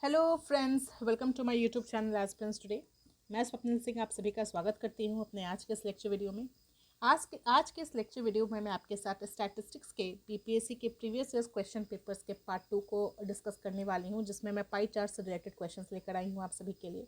Hello friends, welcome to my YouTube channel aspirants today. मैं स्वप्निल सिंह आप सभी का स्वागत करती हूं अपने आज के इस लेक्चर वीडियो में। आज के इस लेक्चर वीडियो में मैं आपके साथ स्टैटिस्टिक्स के बीपीएससी के प्रीवियस ईयर्स क्वेश्चन पेपर्स के पार्ट 2 को डिस्कस करने वाली हूं, जिसमें मैं पाई चार्ट से रिलेटेड क्वेश्चंस लेकर आई हूं आप सभी के लिए।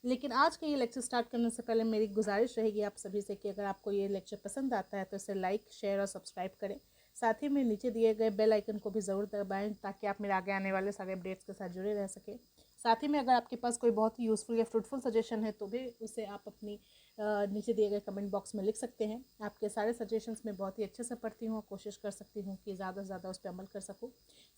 लेकिन आज का ये लेक्चर स्टार्ट करने से पहले मेरी गुजारिश रहेगी आप सभी से कि अगर आपको ये लेक्चर पसंद आता है तो इसे लाइक, शेयर और सब्सक्राइब करें। साथ ही में नीचे दिए गए बेल आइकन को भी ज़रूर दबाएं ताकि आप मेरे आगे आने वाले सारे अपडेट्स के साथ जुड़े रह सकें। साथ ही में अगर आपके पास कोई बहुत ही यूज़फुल या फ्रूटफुल सजेशन है तो भी उसे आप अपनी नीचे दिए गए कमेंट बॉक्स में लिख सकते हैं। आपके सारे सजेशंस मैं बहुत ही अच्छे से पढ़ती हूँ और कोशिश कर सकती हूँ कि ज़्यादा से ज़्यादा उस पर अमल कर सकूँ।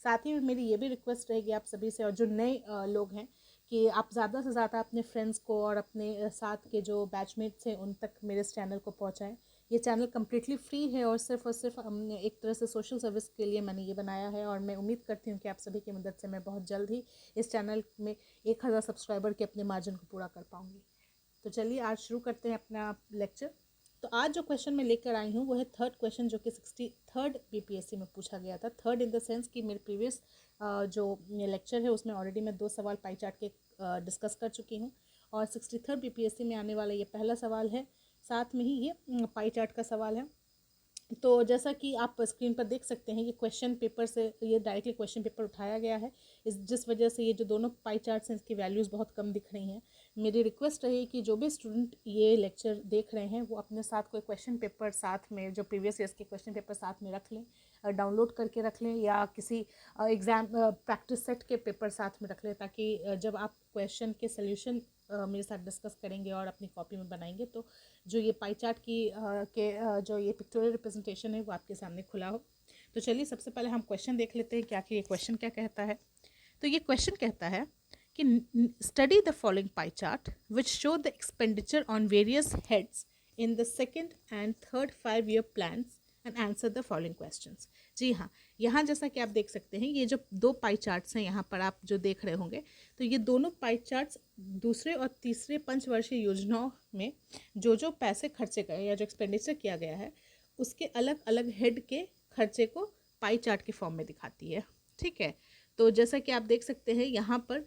साथ ही में मेरी ये भी रिक्वेस्ट रहेगी आप सभी से और जो नए लोग हैं कि आप ज़्यादा से ज़्यादा अपने फ्रेंड्स को और अपने साथ के जो बैचमेट्स हैं उन तक मेरे इस चैनल को पहुँचाएँ। ये चैनल कम्प्लीटली फ्री है और सिर्फ एक तरह से सोशल सर्विस के लिए मैंने ये बनाया है और मैं उम्मीद करती हूँ कि आप सभी की मदद से मैं बहुत जल्द ही इस चैनल में 1000 सब्सक्राइबर के अपने मार्जिन को पूरा कर पाऊँगी। तो चलिए आज शुरू करते हैं अपना लेक्चर। तो आज जो क्वेश्चन मैं लेकर आई हूँ वो है थर्ड क्वेश्चन, जो कि 63rd बीपीएससी में पूछा गया था। थर्ड इन द सेंस कि मेरे प्रीवियस जो लेक्चर है उसमें ऑलरेडी मैं 2 सवाल पाई चार्ट के डिस्कस कर चुकी हूँ और 63rd बीपीएससी में आने वाला ये पहला सवाल है, साथ में ही ये पाई चार्ट का सवाल है। तो जैसा कि आप स्क्रीन पर देख सकते हैं, ये क्वेश्चन पेपर से ये डायरेक्टली क्वेश्चन पेपर उठाया गया है, जिस वजह से ये जो दोनों पाई चार्ट्स हैं इसकी वैल्यूज़ बहुत कम दिख रही हैं। मेरी रिक्वेस्ट रही कि जो भी स्टूडेंट ये लेक्चर देख रहे हैं वो अपने साथ कोई क्वेश्चन पेपर साथ में, जो प्रीवियस ईयर्स के क्वेश्चन पेपर साथ में रख लें, डाउनलोड करके रख लें या किसी एग्ज़ाम प्रैक्टिस सेट के पेपर साथ में रख लें, ताकि जब आप क्वेश्चन के सोल्यूशन मेरे साथ डिस्कस करेंगे और अपनी कॉपी में बनाएंगे तो जो ये पाई चार्ट की जो ये पिक्टोरियल रिप्रेजेंटेशन है वो आपके सामने खुला हो। तो चलिए सबसे पहले हम क्वेश्चन देख लेते हैं कि आखिर ये क्वेश्चन क्या कहता है। तो ये क्वेश्चन कहता है कि study the following pie chart which show the expenditure on various heads in the second and third 5-year plans and answer the following questions. जी हाँ, यहाँ जैसा कि आप देख सकते हैं ये जो 2 पाई चार्ट्स हैं यहाँ पर आप जो देख रहे होंगे, तो ये दोनों पाई चार्ट्स दूसरे और तीसरे पंचवर्षीय योजनाओं में जो पैसे खर्चे गए या जो एक्सपेंडिचर किया गया है उसके अलग अलग हेड के खर्चे को पाई चार्ट के फॉर्म में दिखाती है। ठीक है, तो जैसा कि आप देख सकते हैं यहाँ पर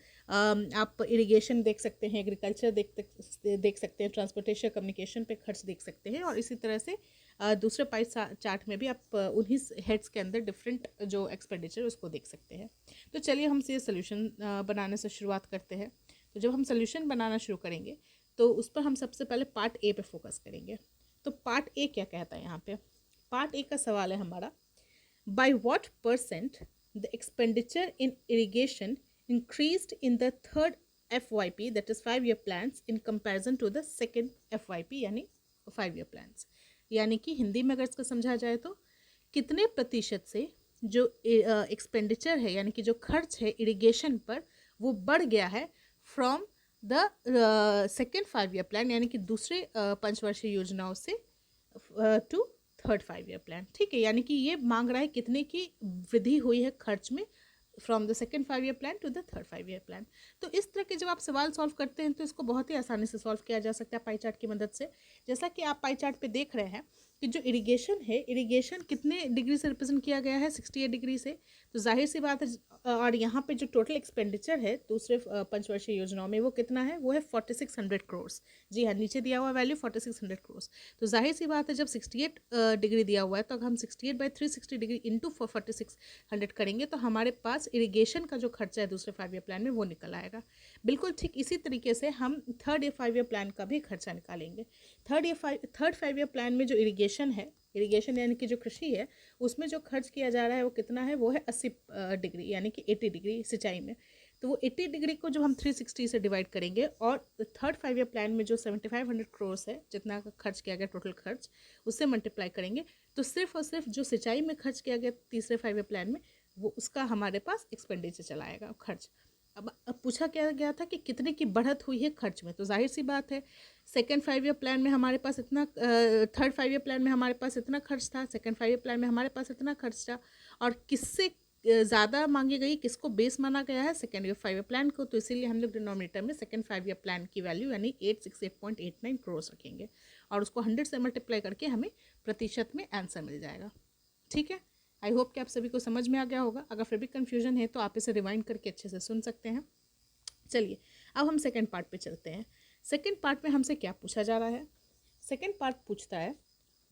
आप इरिगेशन देख सकते हैं, एग्रीकल्चर देख सकते हैं, ट्रांसपोर्टेशन कम्युनिकेशन पे खर्च देख सकते हैं और इसी तरह से दूसरे पाई चार्ट में भी आप उन्हीं हेड्स के अंदर डिफरेंट जो एक्सपेंडिचर उसको देख सकते हैं। तो चलिए हम ये सोल्यूशन बनाने से शुरुआत करते हैं। तो जब हम सोल्यूशन बनाना शुरू करेंगे तो उस पर हम सबसे पहले पार्ट ए पे फोकस करेंगे। तो पार्ट ए क्या कहता है यहाँ पे? पार्ट ए का सवाल है हमारा, by what percent the expenditure in irrigation increased in the third FYP, that is 5-year plans, in comparison to the second FYP यानी 5-year plans। यानी कि हिंदी में अगर इसको समझा जाए तो कितने प्रतिशत से जो एक्सपेंडिचर है यानी कि जो खर्च है इरिगेशन पर वो बढ़ गया है from the second 5-year plan यानी कि दूसरे पंचवर्षीय योजनाओं से टू थर्ड 5-year प्लान। ठीक है, यानी कि ये मांग रहा है कितने की वृद्धि हुई है खर्च में from the second 5-year plan to the third 5-year plan. तो इस तरह के जब आप सवाल सॉल्व करते हैं तो इसको बहुत ही आसानी से सॉल्व किया जा सकता है पाई चार्ट की मदद से। जैसा कि आप पाई चार्ट पे देख रहे हैं कि जो इरिगेशन है, इरिगेशन कितने डिग्री से रिप्रेजेंट किया गया है? 68 डिग्री से। तो जाहिर सी बात है, और यहाँ पे जो टोटल एक्सपेंडिचर है दूसरे पंचवर्षीय योजनाओं में वो कितना है? वो है 4600 करोड़। जी हाँ, नीचे दिया हुआ वैल्यू 4600 करोड़। तो जाहिर सी बात है जब 68 डिग्री दिया हुआ है तो अगर हम 68/360 डिग्री इंटू 4600 करेंगे तो हमारे पास इरिगेशन का जो खर्चा है दूसरे 5-year प्लान में वो निकल आएगा। बिल्कुल ठीक इसी तरीके से हम थर्ड या 5-year प्लान का भी खर्चा निकालेंगे। थर्ड 5-year प्लान में जो इरिगेशन है, इरिगेशन यानी कि जो कृषि है, उसमें जो खर्च किया जा रहा है वो कितना है? वो है 80 डिग्री यानी कि 80 डिग्री सिंचाई में। तो वो 80 डिग्री को जो हम 360 से डिवाइड करेंगे और थर्ड 5-year प्लान में जो 7500 करोड़ है जितना खर्च किया गया टोटल खर्च, उससे मल्टीप्लाई करेंगे तो सिर्फ और सिर्फ जो सिंचाई में खर्च किया गया तीसरे 5-year प्लान में वो उसका हमारे पास एक्सपेंडिचर चला आएगा खर्च। अब पूछा क्या गया था कि कितने की बढ़त हुई है खर्च में, तो जाहिर सी बात है सेकेंड 5-year प्लान में हमारे पास इतना, थर्ड 5-year प्लान में हमारे पास इतना खर्च था, सेकेंड 5-year प्लान में हमारे पास इतना खर्च था और किससे ज़्यादा मांगी गई, किसको बेस माना गया है? सेकेंड 5-year प्लान को। तो इसीलिए हम लोग डिनोमिनेटर में सेकेंड 5-year प्लान की वैल्यू यानी 868.89 करोड़ रखेंगे और उसको 100 से मल्टीप्लाई करके हमें प्रतिशत में आंसर मिल जाएगा। ठीक है, आई होप कि आप सभी को समझ में आ गया होगा। अगर फिर भी कन्फ्यूजन है तो आप इसे रिवाइंड करके अच्छे से सुन सकते हैं। चलिए अब हम सेकेंड पार्ट पे चलते हैं। सेकेंड पार्ट में हमसे क्या पूछा जा रहा है? सेकेंड पार्ट पूछता है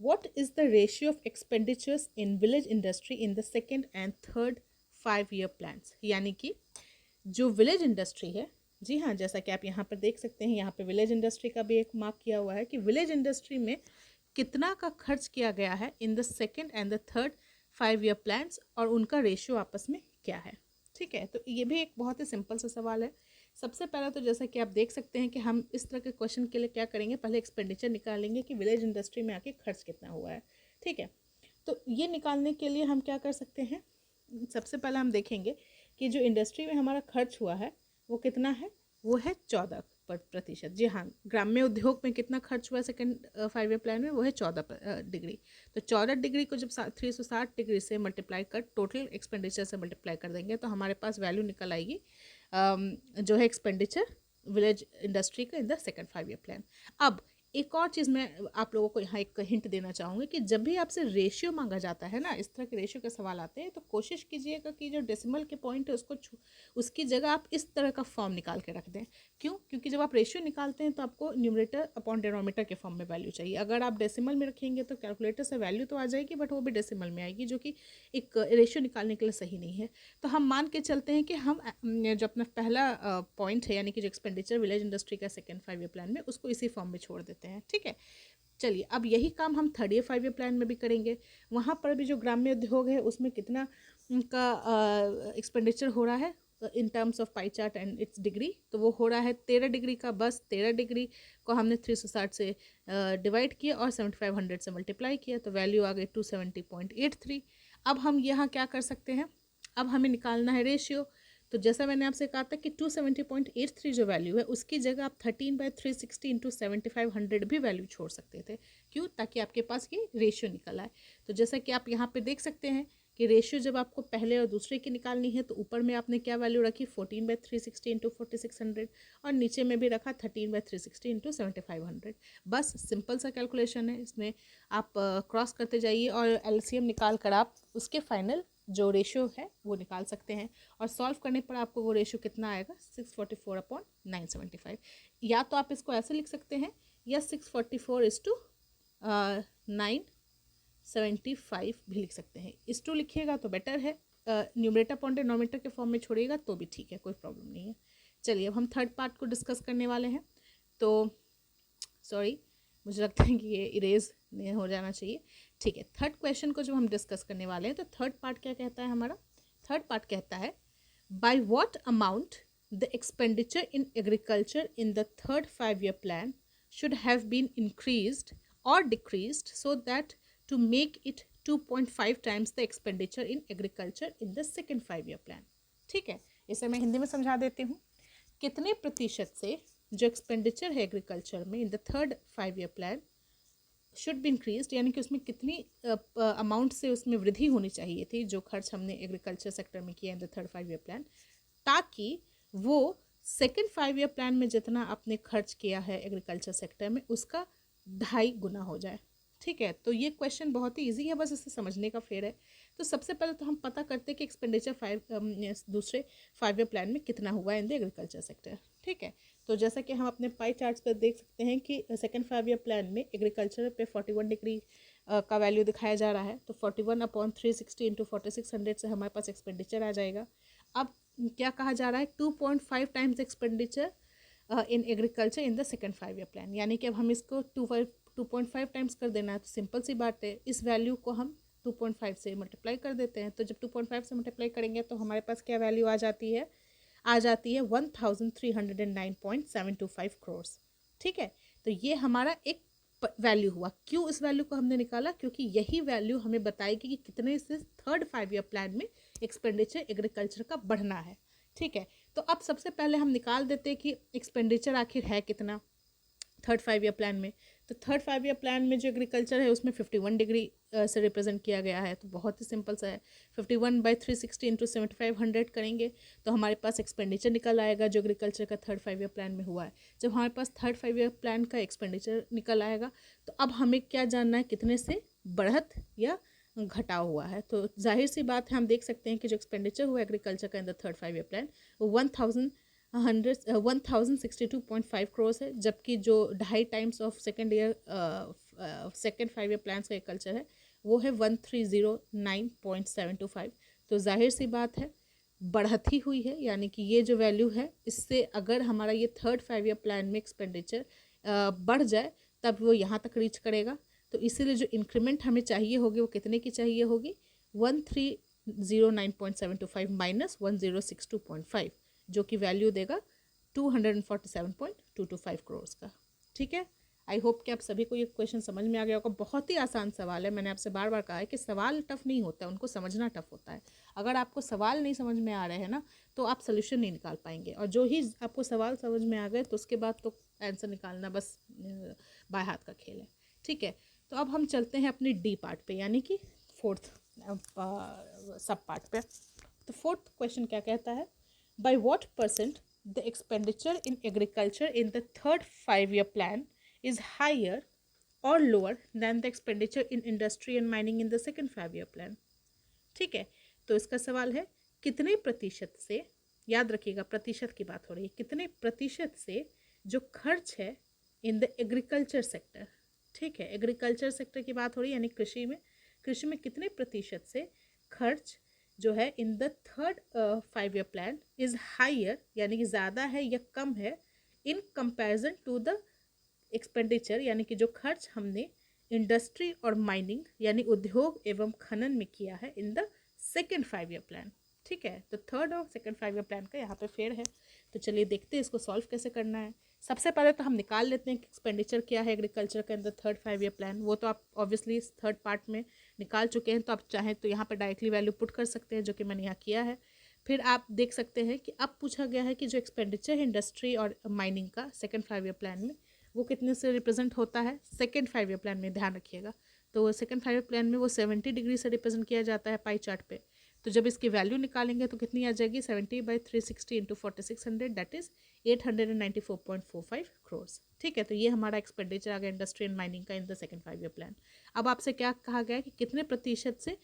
what is the ratio of expenditures in village industry in the second and third 5 year plans. यानी कि जो विलेज इंडस्ट्री है, जी हाँ, जैसा कि आप यहाँ पर देख सकते हैं, यहाँ पे विलेज इंडस्ट्री का भी एक मार्क किया हुआ है कि विलेज इंडस्ट्री में कितना का खर्च किया गया है in the second and the third 5 year plans, और उनका रेशियो आपस में क्या है। ठीक है, तो ये भी एक बहुत ही सिंपल सा सवाल है। सबसे पहले तो जैसा कि आप देख सकते हैं कि हम इस तरह के क्वेश्चन के लिए क्या करेंगे, पहले एक्सपेंडिचर निकालेंगे कि विलेज इंडस्ट्री में आके खर्च कितना हुआ है। ठीक है, तो ये निकालने के लिए हम क्या कर सकते हैं, सबसे पहले हम देखेंगे कि जो इंडस्ट्री में हमारा खर्च हुआ है वो कितना है, वो है 14%। जी हाँ, ग्राम्य उद्योग में कितना खर्च हुआ है सेकेंड 5 ईयर प्लान में, वो है 14 डिग्री। तो 14 डिग्री को जब 360 डिग्री से मल्टीप्लाई कर टोटल एक्सपेंडिचर से मल्टीप्लाई कर देंगे तो हमारे पास वैल्यू निकल आएगी जो है एक्सपेंडिचर विलेज इंडस्ट्री का इन द सेकेंड 5 ईयर प्लान। अब एक और चीज़ मैं आप लोगों को यहाँ एक हिंट देना चाहूँगी कि जब भी आपसे रेशियो मांगा जाता है ना, इस तरह के रेशियो के सवाल आते हैं, तो कोशिश कीजिएगा कि जो डेसिमल के पॉइंट है उसकी जगह आप इस तरह का फॉर्म निकाल के रख दें। क्यों? क्योंकि जब आप रेशियो निकालते हैं तो आपको न्यूमरेटर अपॉन डिनोमिनेटर के फॉर्म में वैल्यू चाहिए। अगर आप डेसिमल में रखेंगे तो कैलकुलेटर से वैल्यू तो आ जाएगी, बट वो भी डेसिमल में आएगी, जो कि एक रेशियो निकालने के लिए सही नहीं है। तो हम मान के चलते हैं कि हम जो अपना पहला पॉइंट है, यानी कि जो एक्सपेंडिचर विलेज इंडस्ट्री का सेकेंड 5 ईयर प्लान में, उसको इसी फॉर्म में छोड़ देते हैं। ठीक है, चलिए अब यही काम हम थर्ड ईयर 5 ईयर प्लान में भी करेंगे। वहाँ पर भी जो ग्राम्य उद्योग है उसमें कितना का एक्सपेंडिचर हो रहा है in terms of pie chart and it's degree, तो वो हो रहा है 13 डिग्री का। बस 13 डिग्री को हमने 360 से डिवाइड किया और 7500 से मल्टीप्लाई किया, तो वैल्यू आ गई 270.83। अब हम यहाँ क्या कर सकते हैं, अब हमें निकालना है रेशियो। तो जैसा मैंने आपसे कहा था कि 270.83 जो वैल्यू है उसकी जगह आप 13/360 इंटू 7500 भी वैल्यू छोड़ सकते थे। क्यों? ताकि आपके पास ये रेशियो निकल आए। तो जैसा कि आप यहाँ पे देख सकते हैं कि रेशियो जब आपको पहले और दूसरे की निकालनी है तो ऊपर में आपने क्या वैल्यू रखी, 14/360 इंटू 4600, और नीचे में भी रखा 13/360 इंटू 7500। बस सिंपल सा कैलकुलेशन है, इसमें आप क्रॉस करते जाइए और एलसीएम निकाल कर आप उसके फाइनल जो रेशियो है वो निकाल सकते हैं। और सॉल्व करने पर आपको वो रेशियो कितना आएगा, 644/975। या तो आप इसको ऐसे लिख सकते हैं या 644:975 भी लिख सकते हैं। इस टू लिखिएगा तो बेटर है, न्यूमरेटर अपॉन डिनोमिनेटर के फॉर्म में छोड़िएगा तो भी ठीक है, कोई प्रॉब्लम नहीं है। चलिए अब हम थर्ड पार्ट को डिस्कस करने वाले हैं। तो सॉरी, मुझे लगता है कि ये इरेज नहीं हो जाना चाहिए। ठीक है, थर्ड क्वेश्चन को जो हम डिस्कस करने वाले हैं, तो थर्ड पार्ट क्या कहता है हमारा, थर्ड पार्ट कहता है by what amount the expenditure in agriculture in the third 5 year plan should have been increased और decreased so that to make it 2.5 times the expenditure in agriculture in the second 5 year plan. ठीक है, इसे मैं हिंदी में समझा देती हूँ। कितने प्रतिशत से जो एक्सपेंडिचर है एग्रीकल्चर में इन the third 5 year plan should be increased, यानी कि उसमें कितनी अमाउंट से उसमें वृद्धि होनी चाहिए थी जो खर्च हमने एग्रीकल्चर सेक्टर में किया इन द थर्ड 5 ईयर प्लान, ताकि वो सेकेंड 5 ईयर प्लान में जितना आपने खर्च किया है एग्रीकल्चर सेक्टर में उसका 2.5 गुना हो जाए। ठीक है, तो ये क्वेश्चन बहुत ही ईजी है, बस इसे समझने का फेर है। तो सबसे पहले तो हम पता करते हैं कि एक्सपेंडिचर दूसरे 5 ईयर प्लान में कितना हुआ है इन द एग्रीकल्चर सेक्टर। ठीक है, तो जैसा कि हम अपने पाई चार्ट्स पर देख सकते हैं कि सेकेंड 5 ईयर प्लान में एग्रीकल्चर पे 41 डिग्री का वैल्यू दिखाया जा रहा है, तो 41/360 इंटू 4600 से हमारे पास एक्सपेंडिचर आ जाएगा। अब क्या कहा जा रहा है, 2.5 times expenditure in agriculture in the second 5 year plan, यानी कि अब हम इसको 2.5 टाइम्स कर देना है। तो सिंपल सी बात है, इस वैल्यू को हम 2.5 से मल्टीप्लाई कर देते हैं। तो जब 2.5 से मल्टीप्लाई करेंगे तो हमारे पास क्या वैल्यू आ जाती है 1309.725 करोड़। ठीक है, तो ये हमारा एक वैल्यू हुआ। क्यों इस वैल्यू को हमने निकाला, क्योंकि यही वैल्यू हमें बताएगी कि कितने से थर्ड 5 ईयर प्लान में एक्सपेंडिचर एग्रीकल्चर का बढ़ना है। ठीक है, तो अब सबसे पहले हम निकाल देते हैं कि एक्सपेंडिचर आखिर है कितना थर्ड 5 ईयर प्लान में। तो थर्ड 5 ईयर प्लान में जो एग्रीकल्चर है उसमें 51 डिग्री से रिप्रेजेंट किया गया है, तो बहुत ही सिंपल सा है। 51/360 इंटू 7500 करेंगे तो हमारे पास एक्सपेंडिचर निकल आएगा जो एग्रीकल्चर का थर्ड 5 ईयर प्लान में हुआ है। जब हमारे पास थर्ड 5 ईयर प्लान का एक्सपेंडिचर निकल आएगा तो अब हमें क्या जानना है, कितने से बढ़त या घटाव हुआ है। तो जाहिर सी बात है, हम देख सकते हैं कि जो एक्सपेंडिचर हुआ एग्रीकल्चर का इन द थर्ड 5 ईयर प्लान वो 1062.5 करोड़ है, जबकि जो 2.5 times of second 5 year plan का कल्चर है वो है 1309.725। तो जाहिर सी बात है बढ़ती हुई है, यानी कि ये जो वैल्यू है इससे अगर हमारा ये थर्ड 5 ईयर प्लान में एक्सपेंडिचर बढ़ जाए तब वो यहाँ तक रीच करेगा। तो इसीलिए जो इंक्रीमेंट हमें चाहिए होगी वो कितने की चाहिए होगी, 1309.725 माइनस 1062.5, जो कि वैल्यू देगा 247.225 करोड़ का। ठीक है, आई होप कि आप सभी को ये क्वेश्चन समझ में आ गया होगा। बहुत ही आसान सवाल है, मैंने आपसे बार बार कहा है कि सवाल टफ नहीं होता है, उनको समझना टफ होता है। अगर आपको सवाल नहीं समझ में आ रहे हैं ना तो आप सोल्यूशन नहीं निकाल पाएंगे, और जो ही आपको सवाल समझ में आ गए तो उसके बाद तो आंसर निकालना बस बाय हाथ का खेल है। ठीक है, तो अब हम चलते हैं अपनी डी पार्ट पे, यानी कि फोर्थ सब पार्ट पे। तो फोर्थ क्वेश्चन क्या कहता है, by what percent the expenditure in agriculture in the third 5 year plan is higher or lower than the expenditure in industry and mining in the second 5 year plan। ठीक है, तो इसका सवाल है कितने प्रतिशत से, याद रखिएगा प्रतिशत की बात हो रही है, कितने प्रतिशत से जो खर्च है इन द एग्रीकल्चर सेक्टर। ठीक है, एग्रीकल्चर सेक्टर की बात हो रही है, यानी कृषि में कितने प्रतिशत से खर्च जो है in the third 5 year plan is higher, यानी कि ज़्यादा है या कम है, in comparison to the expenditure, यानी कि जो खर्च हमने इंडस्ट्री और माइनिंग यानी उद्योग एवं खनन में किया है in the second 5 year plan. ठीक है, तो थर्ड और सेकेंड 5 ईयर प्लान का यहाँ पे फेर है। तो चलिए देखते हैं इसको सॉल्व कैसे करना है। सबसे पहले तो हम निकाल लेते हैं कि एक्सपेंडिचर क्या है एग्रीकल्चर के अंदर थर्ड 5 ईयर प्लान। वो तो आप ऑब्वियसली थर्ड पार्ट में निकाल चुके हैं, तो आप चाहें तो यहाँ पर डायरेक्टली वैल्यू पुट कर सकते हैं, जो कि मैंने यहाँ किया है। फिर आप देख सकते हैं कि अब पूछा गया है कि जो एक्सपेंडिचर है इंडस्ट्री और माइनिंग का सेकेंड 5 ईयर प्लान में वो कितने से रिप्रेजेंट होता है सेकेंड 5 ईयर प्लान में, ध्यान रखिएगा। तो सेकेंड 5 ईयर प्लान में वो 70 डिग्री से रिप्रेजेंट किया जाता है पाई चार्ट पे। तो जब इसकी वैल्यू निकालेंगे तो कितनी आ जाएगी, 70/360 इंटू 4600, दैट इज 894.45 करोड़। ठीक है, तो ये हमारा एक्सपेंडिचर आ गया इंडस्ट्री एंड माइनिंग का इन द सेकेंड 5 ईयर प्लान। अब आपसे क्या कहा गया है कि कितने प्रतिशत से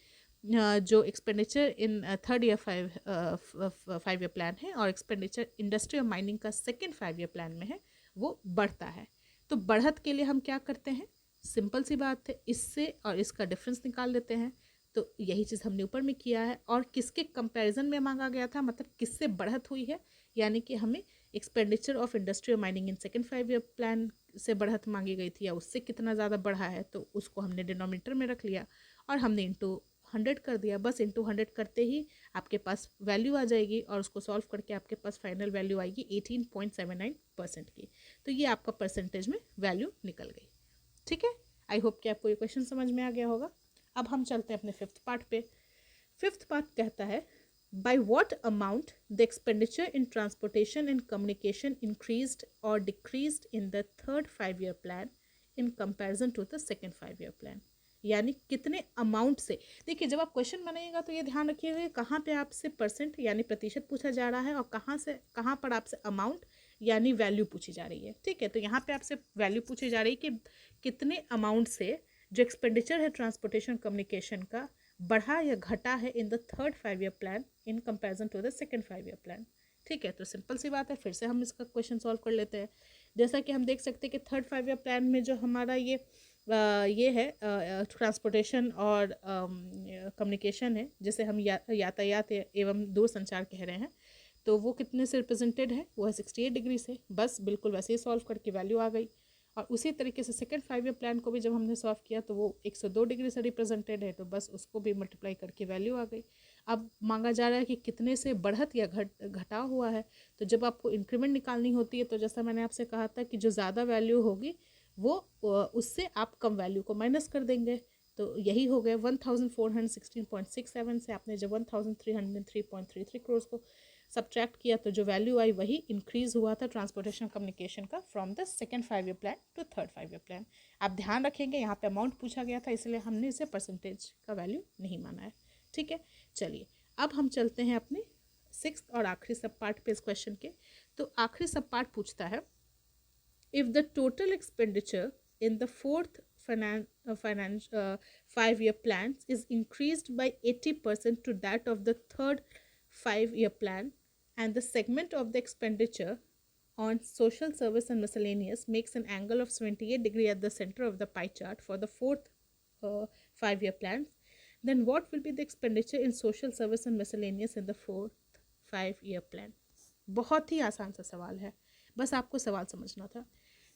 जो expenditure in third year 5 year plan है और एक्सपेंडिचर इंडस्ट्री और माइनिंग का सेकेंड 5 ईयर प्लान में है वो बढ़ता है। तो बढ़त के लिए हम क्या करते हैं, सिंपल सी बात है, इससे और इसका डिफरेंस निकाल लेते हैं। तो यही चीज़ हमने ऊपर में किया है, और किसके कंपैरिजन में मांगा गया था, मतलब किससे बढ़त हुई है, यानी कि हमें एक्सपेंडिचर ऑफ इंडस्ट्री और mining in second 5 year plan से बढ़त मांगी गई थी, या उससे कितना ज़्यादा बढ़ा है, तो उसको हमने डिनोमिनेटर में रख लिया और हमने इंटू 100 कर दिया। बस इंटू 100 करते ही आपके पास वैल्यू आ जाएगी, और उसको सॉल्व करके आपके पास फाइनल वैल्यू आएगी 18.79% की। तो ये आपका परसेंटेज में वैल्यू निकल गई। ठीक है, आई होप कि आपको ये क्वेश्चन समझ में आ गया होगा। अब हम चलते हैं अपने फिफ्थ पार्ट पे। फिफ्थ पार्ट कहता है, by what amount the expenditure in transportation and communication increased और decreased in the third 5 year plan in comparison to the second 5 year plan. यानी कितने अमाउंट से। देखिए, जब आप क्वेश्चन बनाइएगा तो ये ध्यान रखिएगा कहाँ पे आपसे परसेंट यानी प्रतिशत पूछा जा रहा है, और कहाँ पर आपसे अमाउंट यानी वैल्यू पूछी जा रही है। ठीक है, तो यहाँ पे आपसे वैल्यू पूछी जा रही है कि कितने अमाउंट से जो एक्सपेंडिचर है ट्रांसपोर्टेशन कम्युनिकेशन का बढ़ा या घटा है in the third 5 year plan in comparison to the second 5 year plan. ठीक है, तो सिंपल सी बात है, फिर से हम इसका क्वेश्चन सॉल्व कर लेते हैं। जैसा कि हम देख सकते हैं कि थर्ड 5 ईयर प्लान में जो हमारा ये है ट्रांसपोर्टेशन और कम्युनिकेशन है, जिसे हम यातायात एवं दूरसंचार कह रहे हैं, तो वो कितने से रिप्रेजेंटेड है, वो है 68 डिग्री से। बस बिल्कुल वैसे ही सॉल्व करके वैल्यू आ गई। और उसी तरीके से सेकेंड 5 ईयर प्लान को भी जब हमने सॉल्व किया तो वो 102 डिग्री से रिप्रेजेंटेड है, तो बस उसको भी मल्टीप्लाई करके वैल्यू आ गई। अब मांगा जा रहा है कि कितने से बढ़त या घटाव हुआ है। तो जब आपको इंक्रीमेंट निकालनी होती है तो जैसा मैंने आपसे कहा था कि जो ज़्यादा वैल्यू होगी वो उससे आप कम वैल्यू को माइनस कर देंगे। तो यही हो गया 1416.67 से आपने जब 1303.33 करोड़ को सब्ट्रैक्ट किया तो जो वैल्यू आई वही इंक्रीज हुआ था ट्रांसपोर्टेशन कम्युनिकेशन का from the second 5 year plan to third 5 year plan. आप ध्यान रखेंगे यहाँ पे अमाउंट पूछा गया था, इसलिए हमने इसे परसेंटेज का वैल्यू नहीं माना है। ठीक है, चलिए अब हम चलते हैं अपने सिक्स्थ और आखिरी सब पार्ट पे इस क्वेश्चन के। तो आखिरी सब पार्ट पूछता है, if the total expenditure in the fourth 5 year plans is increased by 80% to that of the third 5 year plan, and the segment of the expenditure on social service and miscellaneous makes an angle of 78 degree at the center of the pie chart for the fourth 5-year plan, then what will be the expenditure in social service and miscellaneous in the fourth 5-year plan? बहुत ही आसान सा सवाल है, बस आपको सवाल समझना था।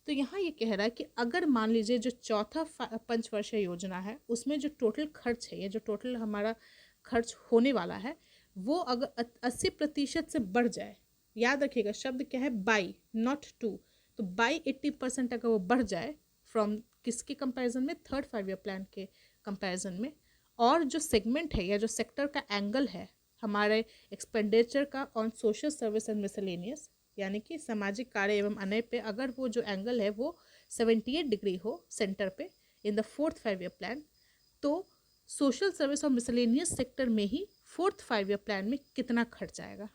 तो यहाँ ये कह रहा है कि अगर मान लीजिए जो चौथा पंचवर्षीय योजना है उसमें जो टोटल खर्च है, ये जो टोटल हमारा खर्च होने वाला है वो अगर 80% से बढ़ जाए, याद रखिएगा शब्द क्या है, बाई नॉट टू, तो बाई 80% अगर वो बढ़ जाए फ्रॉम किसके कंपैरिजन में, थर्ड 5-year प्लान के कंपैरिजन में, और जो सेगमेंट है या जो सेक्टर का एंगल है हमारे एक्सपेंडिचर का on social service and miscellaneous यानी कि सामाजिक कार्य एवं अन्य पे, अगर वो जो एंगल है वो 78 डिग्री हो सेंटर पे in the fourth 5-year plan, तो सोशल सर्विस और मिसलेनियस सेक्टर में ही फोर्थ 5-year प्लान में कितना खर्च आएगा।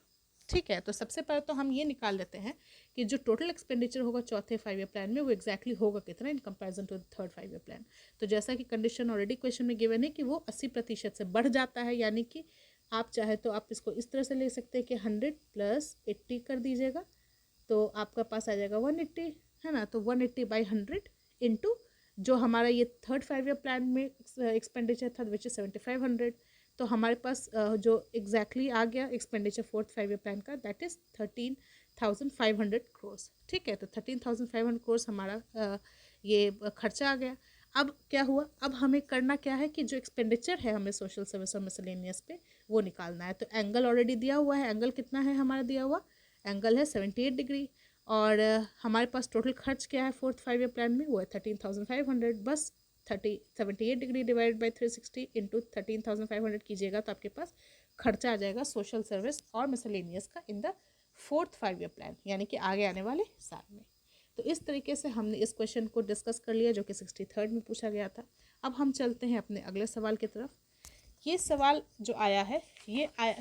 ठीक है, तो सबसे पहले तो हम ये निकाल लेते हैं कि जो टोटल एक्सपेंडिचर होगा चौथे 5-year प्लान में वो एक्जैक्टली होगा कितना in comparison to the third 5-year plan. तो जैसा कि कंडीशन ऑलरेडी क्वेश्चन में गिवन है कि वो 80% से बढ़ जाता है, यानी कि आप चाहे तो आप इसको इस तरह से ले सकते हैं कि 100 + 80 कर दीजिएगा तो आपका पास आ जाएगा 180, है ना। तो 180/100 इंटू जो हमारा ये थर्ड 5-year प्लान में एक्सपेंडिचर था विच इज 7500, तो हमारे पास जो एग्जैक्टली आ गया एक्सपेंडिचर फोर्थ 5-year प्लान का दैट इज़ 13,500 करोड़। ठीक है, तो 13,500 करोड़ हमारा ये खर्चा आ गया। अब क्या हुआ, अब हमें करना क्या है कि जो एक्सपेंडिचर है हमें सोशल सर्विस और मिसलेनियस पे वो निकालना है। तो एंगल ऑलरेडी दिया हुआ है, एंगल कितना है हमारा दिया हुआ, एंगल है 78 डिग्री, और हमारे पास टोटल खर्च क्या है फोर्थ 5-year प्लान में, वो है 13,500। बस 78 डिग्री डिवाइड बाई 360 इंटू 13,500 कीजिएगा तो आपके पास खर्चा आ जाएगा सोशल सर्विस और मिसलेनियस का in the fourth 5-year plan, यानी कि आगे आने वाले साल में। तो इस तरीके से हमने इस क्वेश्चन को डिस्कस कर लिया जो कि 63rd में पूछा गया था। अब हम चलते हैं अपने अगले सवाल की तरफ। ये सवाल जो आया है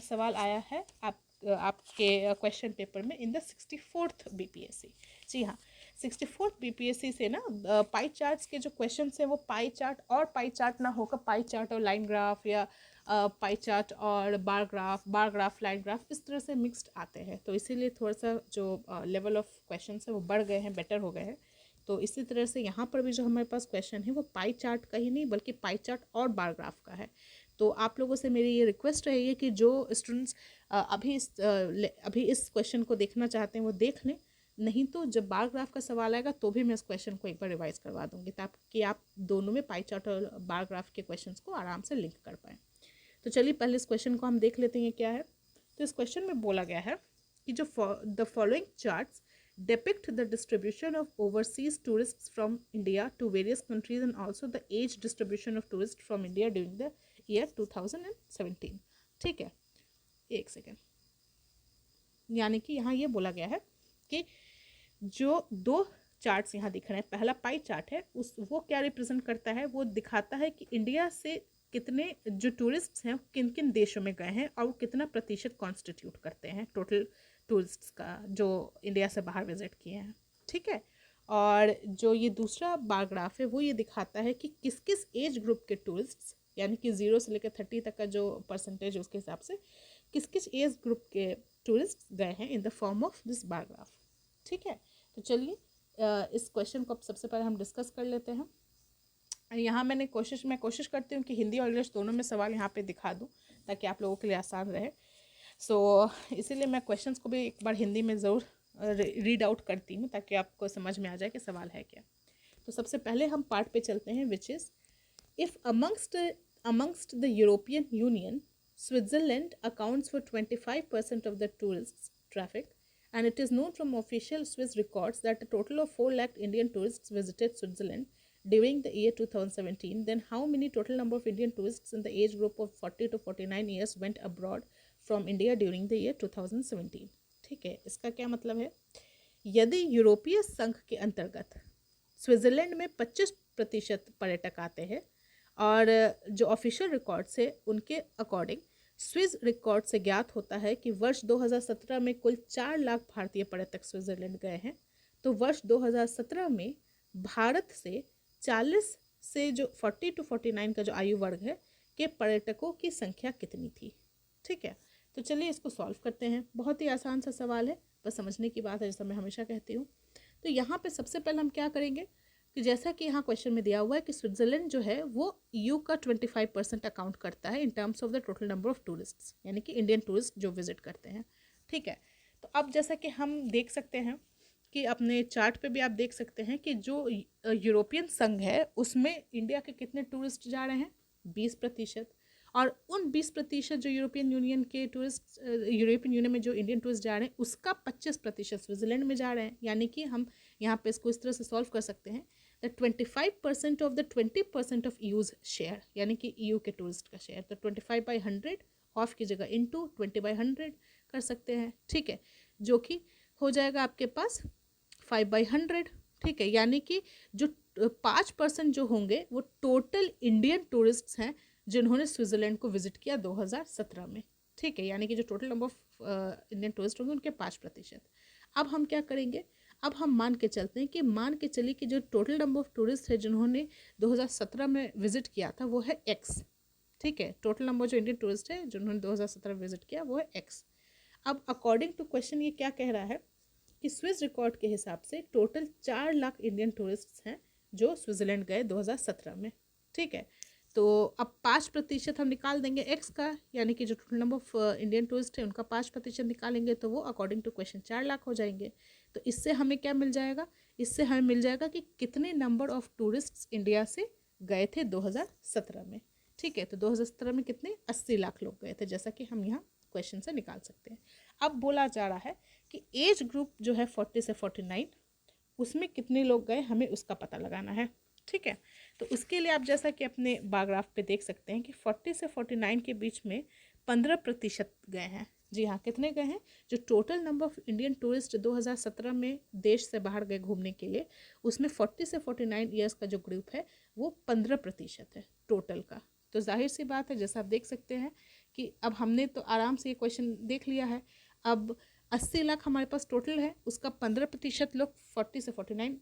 सवाल आया है आपके क्वेश्चन पेपर में इन द 64th BPSC। जी हाँ, 64th BPSC से ना पाई चार्ट्स के जो क्वेश्चन हैं वो पाई चार्ट और पाई चार्ट ना होकर पाई चार्ट और लाइन ग्राफ या पाई चार्ट और बार ग्राफ लाइन ग्राफ इस तरह से मिक्स्ड आते हैं, तो इसीलिए थोड़ा सा जो लेवल ऑफ क्वेश्चन है वो बढ़ गए हैं, बेटर हो गए हैं। तो इसी तरह से यहाँ पर भी जो हमारे पास क्वेश्चन है वो पाई चार्ट का ही नहीं बल्कि पाई चार्ट और बार ग्राफ का है। तो आप लोगों से मेरी ये रिक्वेस्ट रहेगी कि जो स्टूडेंट्स अभी इस क्वेश्चन को देखना चाहते हैं वो देख लें, नहीं तो जब बार ग्राफ का सवाल आएगा तो भी मैं इस क्वेश्चन को एक बार रिवाइज करवा दूंगी ताकि आप दोनों में पाई चार्ट और बार ग्राफ के क्वेश्चंस को आराम से लिंक कर पाएँ। तो चलिए पहले इस क्वेश्चन को हम देख लेते हैं क्या है। तो इस क्वेश्चन में बोला गया है कि जो the following charts depict the distribution of overseas tourists from India to various countries and also the age distribution of tourists from India during the year 2017। ठीक है, एक सेकेंड, यानी कि यहाँ ये बोला गया है कि जो दो चार्ट्स यहाँ दिख रहे हैं, पहला पाई चार्ट है वो क्या रिप्रेजेंट करता है, वो दिखाता है कि इंडिया से कितने जो टूरिस्ट्स हैं किन किन देशों में गए हैं और वो कितना प्रतिशत कॉन्स्टिट्यूट करते हैं टोटल टूरिस्ट्स का जो इंडिया से बाहर विजिट किए हैं। ठीक है, और जो ये दूसरा बार ग्राफ है वो ये दिखाता है कि किस किस एज ग्रुप के टूरिस्ट्स, यानी कि 0 से लेकर 30 तक का जो परसेंटेज है उसके हिसाब से किस किस एज ग्रुप के टूरिस्ट गए हैं in the form of this bar graph. ठीक है, तो चलिए इस क्वेश्चन को अब सबसे पहले हम डिस्कस कर लेते हैं। यहाँ मैं कोशिश करती हूँ कि हिंदी और इंग्लिश दोनों में सवाल यहाँ पे दिखा दूँ ताकि आप लोगों के लिए आसान रहे। इसीलिए मैं क्वेश्चंस को भी एक बार हिंदी में ज़रूर रीड आउट करती हूँ ताकि आपको समझ में आ जाए कि सवाल है क्या। तो सबसे पहले हम पार्ट पे चलते हैं which is if amongst the European union Switzerland accounts for 25% of the tourist traffic, and it is known from official Swiss records that a total of 4 lakh Indian tourists visited Switzerland during the year 2017. Then how many total number of Indian tourists in the age group of 40 to 49 years went abroad from India during the year 2017? ठीक है, इसका क्या मतलब है, यदि यूरोपीय संघ के अंतर्गत स्विट्ज़रलैंड में 25% पर्यटक आते हैं और जो ऑफिशियल रिकॉर्ड्स है उनके अकॉर्डिंग स्विस रिकॉर्ड से ज्ञात होता है कि वर्ष 2017 में कुल 4 लाख भारतीय पर्यटक स्विट्ज़रलैंड गए हैं, तो वर्ष 2017 में भारत से 40 से जो 40 to 49 का जो आयु वर्ग है के पर्यटकों की संख्या कितनी थी। ठीक है, तो चलिए इसको सॉल्व करते हैं। बहुत ही आसान सा सवाल है, बस समझने की बात है, जैसा मैं हमेशा कहती हूँ। तो यहाँ पे सबसे पहले हम क्या करेंगे कि जैसा कि यहाँ क्वेश्चन में दिया हुआ है कि स्विट्जरलैंड जो है वो EU का 25% अकाउंट करता है in terms of the total number of tourists, यानी कि इंडियन टूरिस्ट जो विजिट करते हैं। ठीक है, तो अब जैसा कि हम देख सकते हैं कि अपने चार्ट पे भी आप देख सकते हैं कि जो यूरोपियन संघ है उसमें इंडिया के कितने टूरिस्ट जा रहे हैं, 20%। और उन 20% जो यूरोपियन यूनियन के टूरिस्ट, यूरोपियन यूनियन में जो इंडियन टूरिस्ट जा रहे हैं उसका 25% स्विट्जरलैंड में जा रहे हैं। यानी कि हम यहाँ पे इसको इस तरह से सॉल्व कर सकते हैं, the 25% of the 20% of use share, यानी कि EU के टूरिस्ट का शेयर। तो 25/100 ऑफ की जगह इंटू 20/100 कर सकते हैं। ठीक है, जो कि हो जाएगा आपके पास 5/100। ठीक है, यानी कि जो 5% जो होंगे वो टोटल इंडियन टूरिस्ट्स हैं जिन्होंने स्विट्जरलैंड को विजिट किया 2017 में। ठीक है, यानी कि जो total number of Indian tourist होंगे उनके 5%। अब हम क्या करेंगे, अब हम मान के चलते हैं कि मान के चलिए कि जो टोटल नंबर ऑफ टूरिस्ट है जिन्होंने 2017 में विजिट किया था वो है X। ठीक है, टोटल नंबर जो इंडियन टूरिस्ट है जिन्होंने 2017 में विजिट किया वो है X। अब अकॉर्डिंग टू क्वेश्चन ये क्या कह रहा है कि स्विस रिकॉर्ड के हिसाब से टोटल 4 लाख इंडियन टूरिस्ट हैं जो स्विट्जरलैंड गए 2017 में। ठीक है, तो अब 5% हम निकाल देंगे X का, यानी कि जो total number of Indian tourist है उनका 5% निकालेंगे तो वो अकॉर्डिंग टू क्वेश्चन 4 लाख हो जाएंगे। तो इससे हमें क्या मिल जाएगा, इससे हमें मिल जाएगा कि कितने नंबर ऑफ टूरिस्ट इंडिया से गए थे 2017 में। ठीक है, तो 2017 में कितने, 80 लाख लोग गए थे, जैसा कि हम यहाँ क्वेश्चन से निकाल सकते हैं। अब बोला जा रहा है कि एज ग्रुप जो है 40 से 49 उसमें कितने लोग गए, हमें उसका पता लगाना है। ठीक है, तो उसके लिए आप जैसा कि अपने बार ग्राफ पे देख सकते हैं कि 40 से 49 के बीच में 15% गए हैं। जी हाँ, कितने गए हैं, जो total number of Indian tourist 2017 में देश से बाहर गए घूमने के लिए उसमें 40 से 49 ईयर्स का जो ग्रुप है वो 15% है टोटल का। तो जाहिर सी बात है, जैसा आप देख सकते हैं कि अब हमने तो आराम से ये क्वेश्चन देख लिया है। अब 80 लाख हमारे पास टोटल है, उसका 15% लोग 40 से 49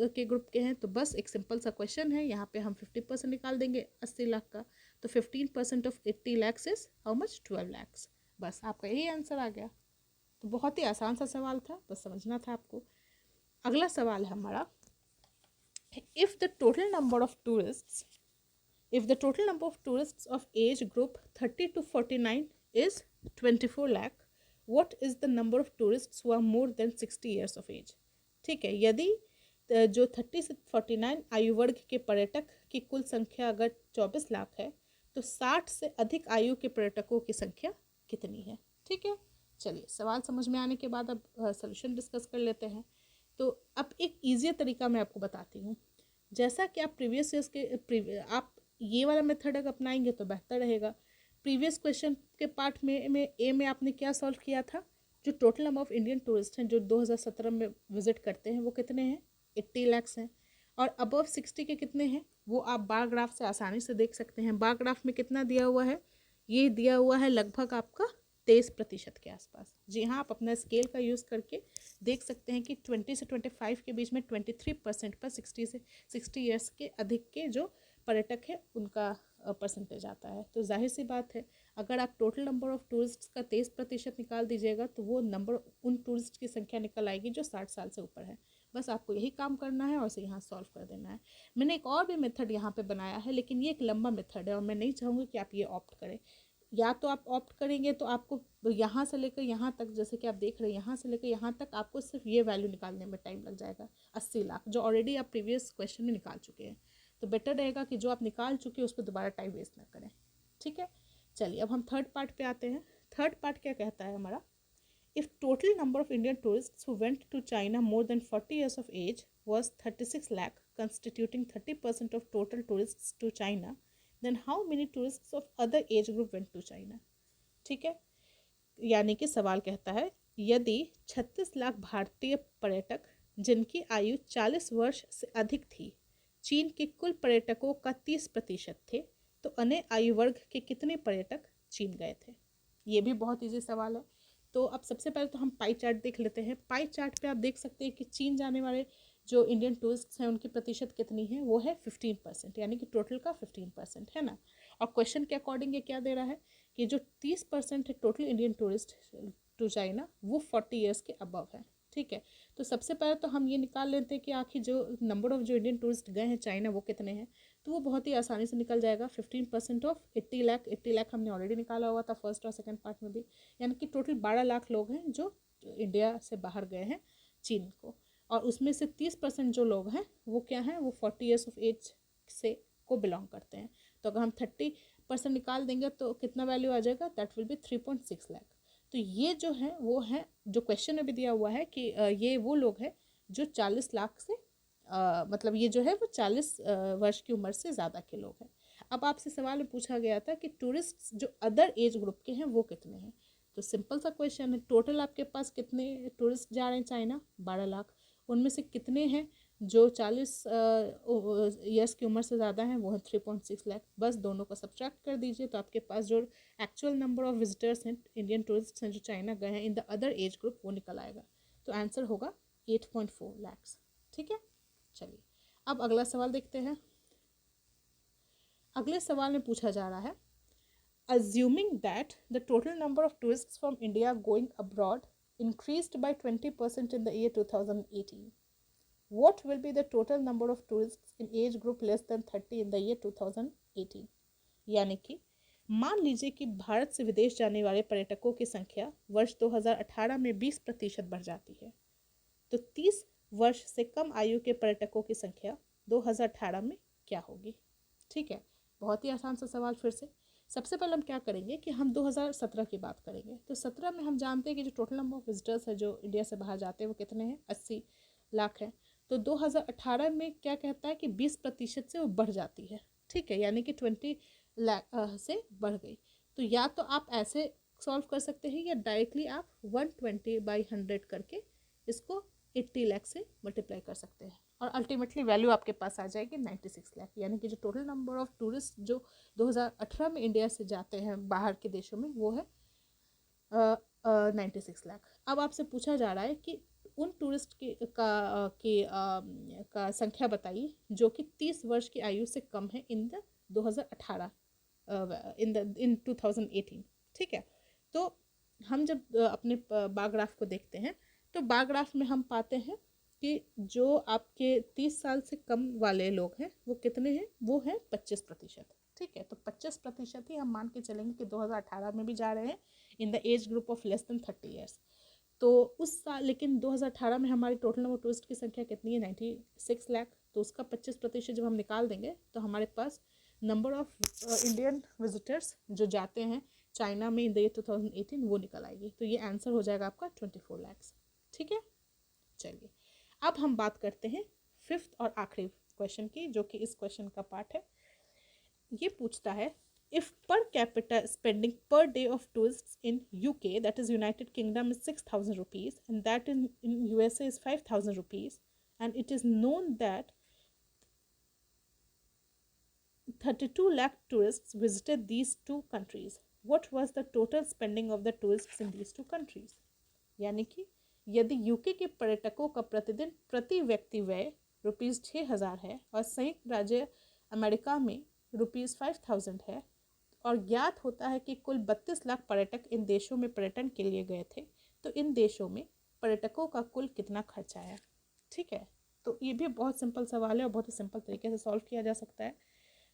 के ग्रुप के हैं। तो बस एक सिंपल सा क्वेश्चन है, यहाँ पे हम 50% निकाल देंगे 80 लाख का। तो 15% of 80 lakhs is how much, 12 lakhs. बस आपका यही आंसर आ गया। तो बहुत ही आसान सा सवाल था, बस समझना था आपको। अगला सवाल है हमारा, if the total number of tourists if the total number of tourists of age group 30 to 49 is 24 lakh, what is the number of tourists who are more than 60 years of age? ठीक है, यदि जो 30 से 49 आयु वर्ग के पर्यटक की कुल संख्या अगर 24 लाख है तो 60 से अधिक आयु के पर्यटकों की संख्या कितनी है? ठीक है, चलिए सवाल समझ में आने के बाद अब सोल्यूशन डिस्कस कर लेते हैं। तो अब एक ईजी तरीका मैं आपको बताती हूँ। जैसा कि आप प्रीवियस ईयर्स के आप ये वाला मेथड अगर अपनाएंगे तो बेहतर रहेगा। प्रीवियस क्वेश्चन के पार्ट में ए में आपने क्या सॉल्व किया था, जो total number of Indian tourist हैं जो 2017 में विजिट करते हैं वो कितने हैं, 80 लैक्स हैं। और अबव 60 के कितने हैं वो आप बार ग्राफ से आसानी से देख सकते हैं। बार ग्राफ में कितना दिया हुआ है, ये दिया हुआ है लगभग आपका 23% के आसपास। जी हाँ, आप अपना स्केल का यूज़ करके देख सकते हैं कि 20 से 25 के बीच में 23% पर 60 ईयर्स के अधिक के जो पर्यटक है उनका परसेंटेज आता है। तो जाहिर सी बात है, अगर आप टोटल नंबर ऑफ टूरिस्ट का 23% निकाल दीजिएगा तो वो नंबर उन टूरिस्ट की संख्या निकल आएगी जो 60 साल से ऊपर है। बस आपको यही काम करना है और इसे यहाँ सॉल्व कर देना है। मैंने एक और भी मेथड यहाँ पे बनाया है, लेकिन ये एक लंबा मेथड है और मैं नहीं चाहूँगी कि आप ये ऑप्ट करें। या तो आप ऑप्ट करेंगे तो आपको यहाँ से लेकर यहाँ तक, जैसे कि आप देख रहे हैं यहाँ से लेकर यहाँ तक आपको सिर्फ ये वैल्यू निकालने में टाइम लग जाएगा 80 लाख, जो ऑलरेडी आप प्रीवियस क्वेश्चन में निकाल चुके हैं। तो बेटर रहेगा कि जो आप निकाल चुके हैं उस पर दोबारा टाइम वेस्ट ना करें। ठीक है, चलिए अब हम थर्ड पार्ट पे आते हैं। थर्ड पार्ट क्या कहता है हमारा, if total number of Indian tourists who went to China more than 40 years of age was 36 lakh, constituting 30% of total tourists to China, then how many tourists of other age group went to China? ठीक है, यानी कि सवाल कहता है यदि 36 लाख भारतीय पर्यटक जिनकी आयु 40 वर्ष से अधिक थी चीन के कुल पर्यटकों का 30% थे, तो अन्य आयु वर्ग के कितने पर्यटक चीन गए थे? ये भी बहुत इजी सवाल है। तो अब सबसे पहले तो हम पाई चार्ट देख लेते हैं। पाई चार्ट पे आप देख सकते हैं कि चीन जाने वाले जो इंडियन टूरिस्ट हैं उनकी प्रतिशत कितनी है, वो है 15%, यानी कि टोटल का 15% है ना। और क्वेश्चन के अकॉर्डिंग ये क्या दे रहा है कि जो 30% है total Indian tourist to China वो 40 ईयर्स के अबव है। ठीक है, तो सबसे पहले तो हम ये निकाल लेते हैं कि आखिर जो नंबर ऑफ जो इंडियन टूरिस्ट गए हैं चाइना वो कितने हैं। तो वो बहुत ही आसानी से निकल जाएगा। 15% ऑफ 80 लाख, 80 लाख हमने ऑलरेडी निकाला हुआ था फर्स्ट और सेकंड पार्ट में भी, यानी कि टोटल 12 लाख लोग हैं जो इंडिया से बाहर गए हैं चीन को। और उसमें से 30% जो लोग हैं वो क्या हैं, वो 40 ईयर्स ऑफ एज से को बिलोंग करते हैं। तो अगर हम 30% निकाल देंगे तो कितना वैल्यू आ जाएगा, दैट विल बी 3.6 लाख। तो ये जो है वो है जो क्वेश्चन में भी दिया हुआ है कि ये वो लोग हैं जो 40 लाख से मतलब ये जो है वो 40 वर्ष की उम्र से ज़्यादा के लोग हैं। अब आपसे सवाल में पूछा गया था कि टूरिस्ट जो अदर एज ग्रुप के हैं वो कितने हैं। तो सिंपल सा क्वेश्चन है, टोटल आपके पास कितने टूरिस्ट जा रहे हैं चाइना, 12 लाख। उनमें से कितने हैं जो 40 ईयर्स की उम्र से ज़्यादा हैं, वो है 3.6 लाख। बस दोनों को सब्ट्रैक्ट कर दीजिए तो आपके पास जो एक्चुअल नंबर ऑफ विजिटर्स हैं, इंडियन टूरिस्ट हैं जो चाइना गए हैं in the other age group, वो निकल आएगा। तो आंसर होगा 8.4 लैक्स। ठीक है, चलिए अब अगला सवाल देखते हैं। अगले सवाल में पूछा जा रहा है, assuming that the total number of tourists from India going abroad increased by 20% in the year 2018, what will be the total number of tourists in age group less than 30 in the year 2018? यानी कि मान लीजिए कि भारत से विदेश जाने वाले पर्यटकों की संख्या वर्ष 2018 में 20% बढ़ जाती है, तो 30 वर्ष से कम आयु के पर्यटकों की संख्या 2018 में क्या होगी। ठीक है, बहुत ही आसान सा सवाल। फिर से सबसे पहले हम क्या करेंगे कि हम 2017 की बात करेंगे। तो 17 में हम जानते हैं कि जो टोटल नंबर ऑफ विजिटर्स है जो इंडिया से बाहर जाते हैं वो कितने हैं, 80 लाख है। तो 2018 में क्या कहता है कि 20% से वो बढ़ जाती है। ठीक है, यानी कि 20 लाख से बढ़ गई। तो या तो आप ऐसे सॉल्व कर सकते हैं या डायरेक्टली आप 120/100 करके इसको 80 लाख से मल्टीप्लाई कर सकते हैं और अल्टीमेटली वैल्यू आपके पास आ जाएगी 96 लाख। यानी कि जो टोटल नंबर ऑफ टूरिस्ट जो 2018 में इंडिया से जाते हैं बाहर के देशों में वो है 96 लाख। अब आपसे पूछा जा रहा है कि उन टूरिस्ट का संख्या बताइए जो कि 30 वर्ष की आयु से कम है इन 2018 इन 2018। ठीक है, तो हम जब अपने बार ग्राफ को देखते हैं तो बार ग्राफ में हम पाते हैं कि जो आपके 30 साल से कम वाले लोग हैं वो कितने हैं, वो हैं 25%। ठीक है, तो 25% ही हम मान के चलेंगे कि 2018 में भी जा रहे हैं in the age group of less than 30 years. तो उस साल लेकिन 2018 में हमारी टोटल नंबर टूरिस्ट की संख्या कितनी है, 96 लाख। तो उसका 25% जब हम निकाल देंगे तो हमारे पास नंबर ऑफ इंडियन विजिटर्स जो जाते हैं चाइना में इन द ईयर 2018 वो निकल आएगी। तो ये आंसर हो जाएगा आपका 24 लाख। ठीक है, चलिए अब हम बात करते हैं फिफ्थ और आखिरी क्वेश्चन की, जो कि इस क्वेश्चन का पार्ट है। ये पूछता है, if per capita spending per day of tourists in UK that is United kingdom is 6,000 rupees and that in USA is 5,000 rupees and it is known that 32 lakh tourists visited these two countries, what was the total spending of the tourists in these two countries? यानी कि यदि UK के पर्यटकों का प्रतिदिन प्रति व्यक्ति व्यय ₹6,000 है और संयुक्त राज्य अमेरिका में ₹5,000 है और ज्ञात होता है कि कुल 32 लाख पर्यटक इन देशों में पर्यटन के लिए गए थे, तो इन देशों में पर्यटकों का कुल कितना खर्च आया। ठीक है, तो ये भी बहुत सिंपल सवाल है और बहुत ही सिंपल तरीके से सॉल्व किया जा सकता है।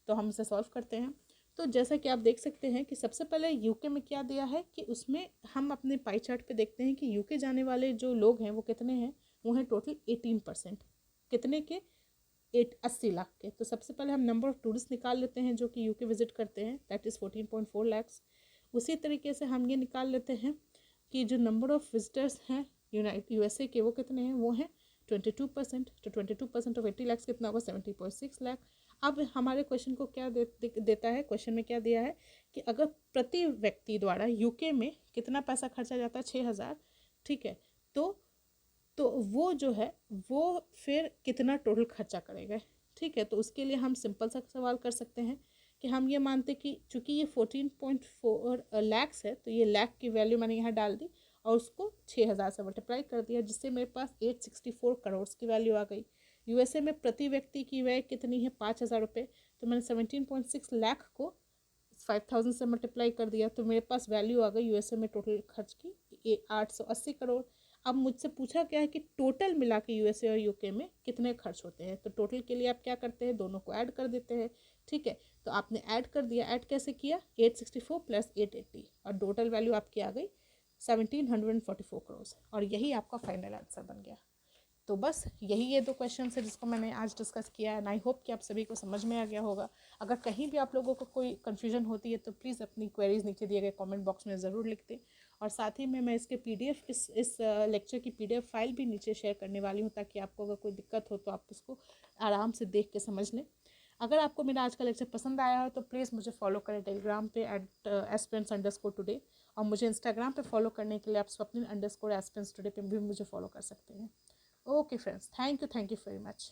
तो हम इसे सॉल्व करते हैं। तो जैसा कि आप देख सकते हैं कि सबसे पहले यूके में क्या दिया है कि उसमें हम अपने पाई चार्ट पे देखते हैं कि यूके जाने वाले जो लोग हैं वो कितने हैं, वो हैं टोटल 18%। कितने के, 80 लाख के। तो सबसे पहले हम नंबर ऑफ टूरिस्ट निकाल लेते हैं जो कि यूके विजिट करते हैं, दैट इज़ 14.4 लाख। उसी तरीके से हम ये निकाल लेते हैं कि जो नंबर ऑफ विजिटर्स हैं यूएसए के वो कितने हैं, वो हैं 22%। तो 22% ऑफ 80 लाख कितना होगा, 70.6 लाख। अब हमारे क्वेश्चन को क्या देता है, क्वेश्चन में क्या दिया है कि अगर प्रति व्यक्ति द्वारा यूके में कितना पैसा खर्चा जाता है, 6,000। ठीक है, तो वो जो है वो फिर कितना टोटल खर्चा करेगा। ठीक है, तो उसके लिए हम सिंपल सा सवाल कर सकते हैं कि हम ये मानते कि चूँकि ये 14.4 लाख है तो ये लाख की वैल्यू मैंने यहाँ डाल दी और उसको 6,000 से मल्टीप्लाई कर दिया, जिससे मेरे पास 864 करोड़ की वैल्यू आ गई। यूएसए में प्रति व्यक्ति की व्यय कितनी है, 5,000 रुपये। तो मैंने 17.6 लाख को 5000 से मल्टीप्लाई कर दिया तो मेरे पास वैल्यू आ गई यूएसए में टोटल खर्च की 880 करोड़। अब मुझसे पूछा क्या है कि टोटल मिला के यूएसए और यूके में कितने खर्च होते हैं, तो टोटल के लिए आप क्या करते हैं, दोनों को ऐड कर देते हैं। ठीक है, तो आपने ऐड कर दिया। ऐड कैसे किया, 864 प्लस 880 और टोटल वैल्यू आपकी आ गई 1744 करोड़ और यही आपका फाइनल आंसर बन गया। तो बस यही ये दो क्वेश्चन है जिसको मैंने आज डिस्कस किया है एंड आई होप कि आप सभी को समझ में आ गया होगा। अगर कहीं भी आप लोगों को कोई कन्फ्यूजन होती है तो प्लीज़ अपनी क्वेरीज नीचे दिए गए कमेंट बॉक्स में ज़रूर लिख दें। और साथ ही में मैं इसके पीडीएफ इस लेक्चर की पीडीएफ फाइल भी नीचे शेयर करने वाली हूँ ताकि आपको अगर कोई दिक्कत हो तो आप उसको आराम से देख के समझ लें। अगर आपको मेरा आज का लेक्चर पसंद आया हो तो प्लीज़ मुझे फॉलो करें टेलीग्राम पे @aspirants_today और मुझे इंस्टाग्राम पे फॉलो करने के लिए आप स्वप्निल_aspirants_today पे भी मुझे फॉलो कर सकते हैं। Okay friends, thank you very much.